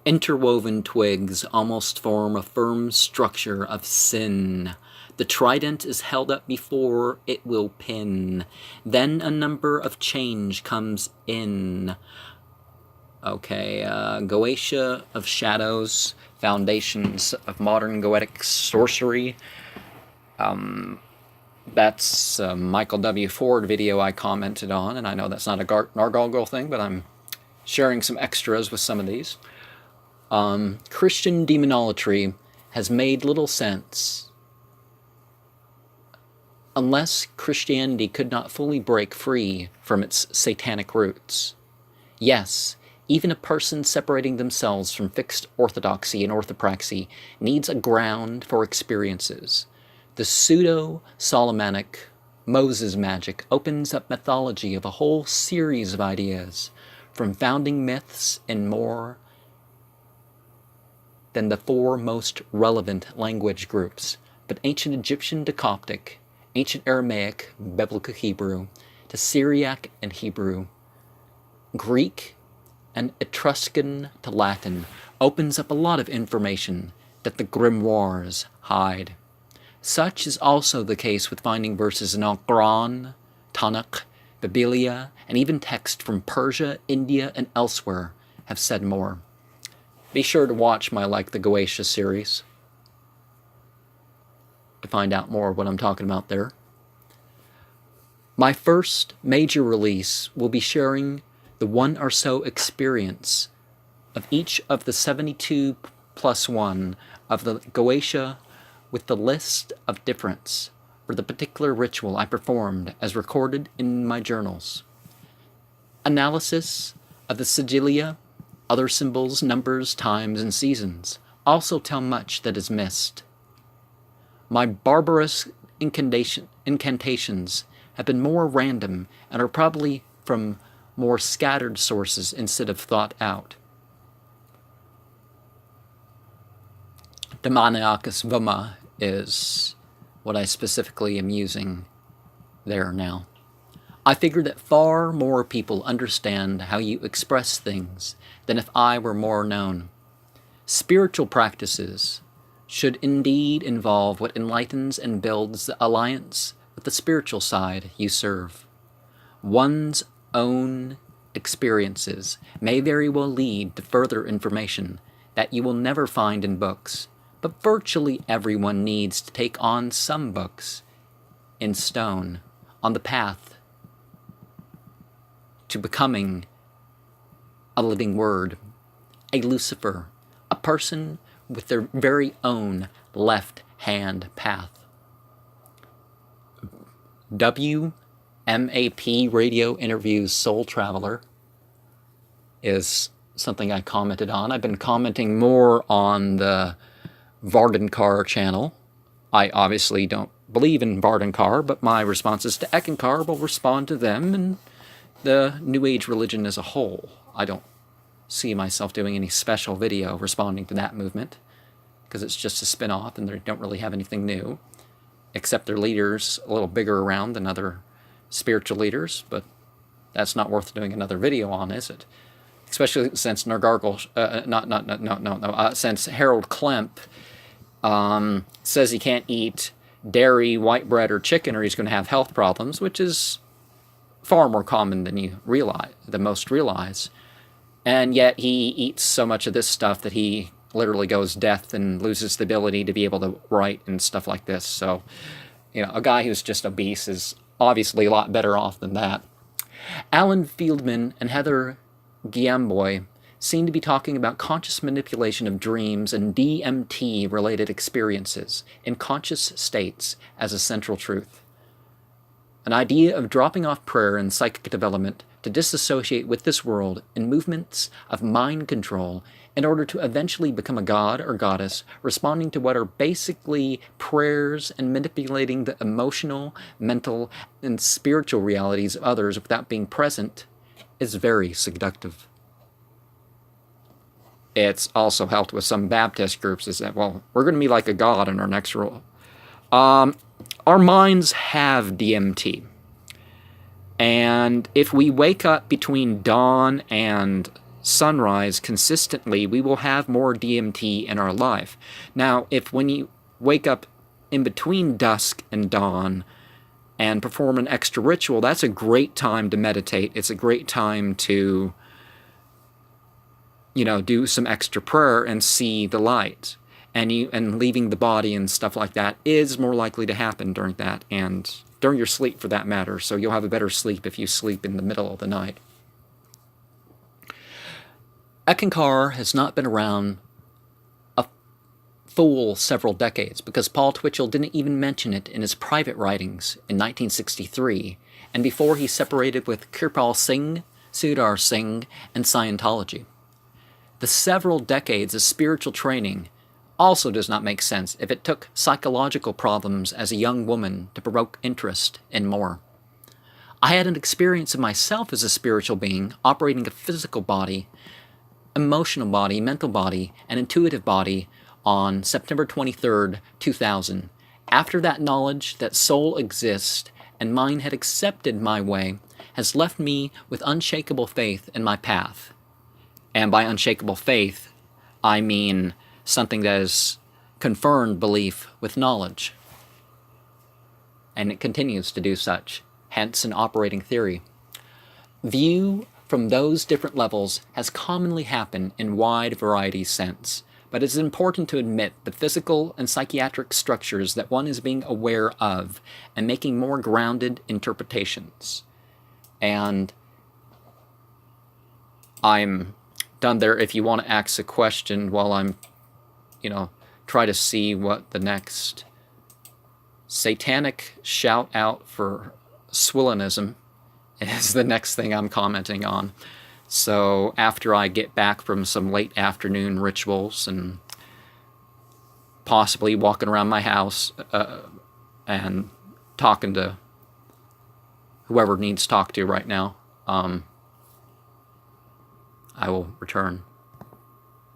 Interwoven twigs almost form a firm structure of sin. The trident is held up before it will pin. Then a number of change comes in. Okay, Goetia of Shadows, Foundations of Modern Goetic Sorcery. That's a Michael W. Ford video I commented on, and I know that's not a Nargargole thing, but I'm sharing some extras with some of these. Christian demonolatry has made little sense unless Christianity could not fully break free from its satanic roots. Yes, even a person separating themselves from fixed orthodoxy and orthopraxy needs a ground for experiences. The pseudo-Solomonic Moses magic opens up mythology of a whole series of ideas, from founding myths and more than the four most relevant language groups, but ancient Egyptian to Coptic, ancient Aramaic, Biblical Hebrew, to Syriac and Hebrew, Greek and Etruscan to Latin, opens up a lot of information that the grimoires hide. Such is also the case with finding verses in Al-Quran, Tanakh, Biblia, and even text from Persia, India, and elsewhere have said more. Be sure to watch my Like the Goetia series to find out more of what I'm talking about there. My first major release will be sharing the one or so experience of each of the 72 plus 1 of the Goetia with the list of difference for the particular ritual I performed as recorded in my journals. Analysis of the sigilia, other symbols, numbers, times, and seasons also tell much that is missed. My barbarous incantations have been more random and are probably from more scattered sources instead of thought out. Demoniacus Voma is what I specifically am using there now. I figure that far more people understand how you express things than if I were more known. Spiritual practices should indeed involve what enlightens and builds the alliance with the spiritual side you serve. One's own experiences may very well lead to further information that you will never find in books, but virtually everyone needs to take on some books in stone on the path to becoming a living word, a Lucifer, a person with their very own left-hand path. WMAP Radio Interviews Soul Traveler is something I commented on. I've been commenting more on the Vardankar channel. I obviously don't believe in Vardankar, but my responses to Ekankar will respond to them and the New Age religion as a whole. I don't see myself doing any special video responding to that movement, because it's just a spin-off and they don't really have anything new, except their leaders a little bigger around than other spiritual leaders, but that's not worth doing another video on, is it? Especially since since Harold Klemp says he can't eat dairy, white bread, or chicken, or he's going to have health problems, which is far more common than most realize. And yet he eats so much of this stuff that he literally goes deaf and loses the ability to be able to write and stuff like this. So, a guy who's just obese is obviously a lot better off than that. Alan Fieldman and Heather Giamboy seem to be talking about conscious manipulation of dreams and DMT-related experiences in conscious states as a central truth. An idea of dropping off prayer and psychic development to disassociate with this world in movements of mind control in order to eventually become a god or goddess, responding to what are basically prayers and manipulating the emotional, mental, and spiritual realities of others without being present, is very seductive. It's also helped with some Baptist groups is that, well, we're going to be like a god in our next role. Our minds have DMT. And if we wake up between dawn and sunrise consistently, we will have more DMT in our life. Now, if when you wake up in between dusk and dawn and perform an extra ritual, that's a great time to meditate. It's a great time to, do some extra prayer and see the light. And leaving the body and stuff like that is more likely to happen during that, and during your sleep for that matter. So you'll have a better sleep if you sleep in the middle of the night. Eckankar has not been around a full several decades, because Paul Twitchell didn't even mention it in his private writings in 1963, and before he separated with Kirpal Singh, Sudhir Singh, and Scientology. The several decades of spiritual training also does not make sense if it took psychological problems as a young woman to provoke interest in more. I had an experience of myself as a spiritual being operating a physical body, emotional body, mental body, and intuitive body on September 23rd, 2000. After that knowledge that soul exists and mind had accepted my way has left me with unshakable faith in my path. And by unshakable faith, I mean something that is confirmed belief with knowledge. And it continues to do such, hence an operating theory. View from those different levels has commonly happened in wide variety sense, but it is important to admit the physical and psychiatric structures that one is being aware of and making more grounded interpretations. And I'm done there. If you want to ask a question while I'm try to see what the next satanic shout out for Swillenism is the next thing I'm commenting on. So after I get back from some late afternoon rituals and possibly walking around my house and talking to whoever needs to talk to right now, I will return.